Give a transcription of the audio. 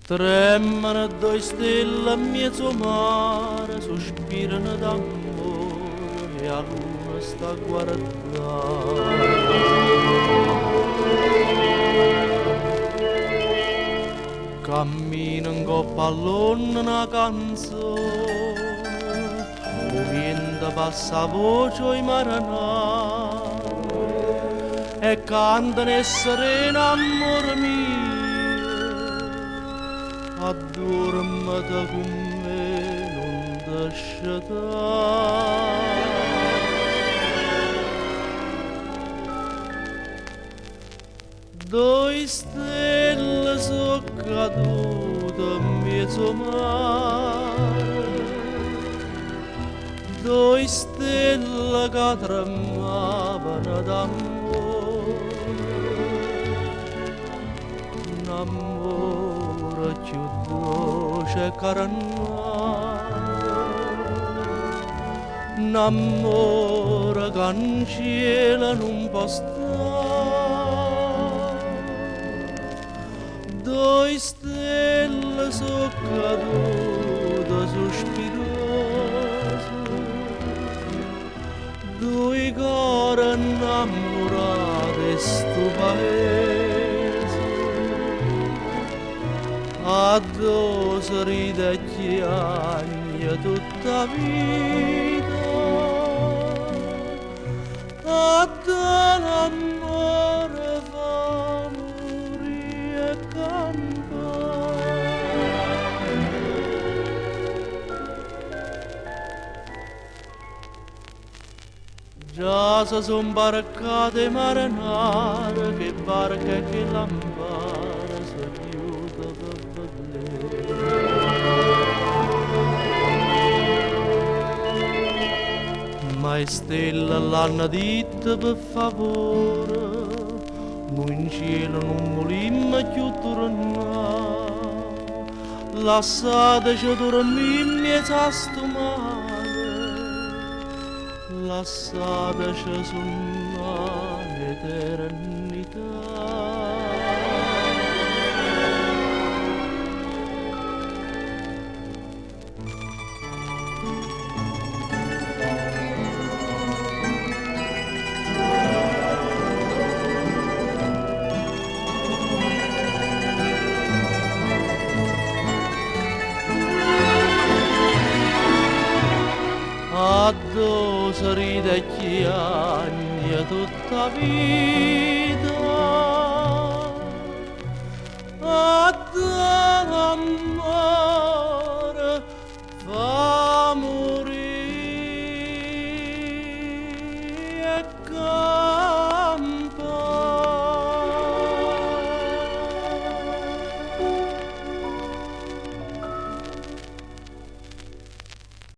Tremano due stelle a mezzo mare, sospirano d'amore e a luna sta a guardare. Cammino in coppa all'onna una canzone, il vento passa a voce i maranai e cantano e sereno amore mio. Addormata con me, non lasciare. Due stelle sono cadute in mezzo mare, due stelle che tremavano d'amore, un amore più dolce un amore che in cielo non può stare. Due stelle sono cadute sospirose, due cuori innamorati sto paese. Addosso ride e chiagna tutta vita, addosso l'amore fa morire e campare. Già si son barcate marinare, che barca e che lampare si chiude per vedere. Ma le stelle l'hanno detto per favore, noi in cielo non vogliamo più tornare, lasciateci dormire in mezzo a sto mare, lasciateci sonnare l'eternità. Addosso ride e chiagna tutta vita,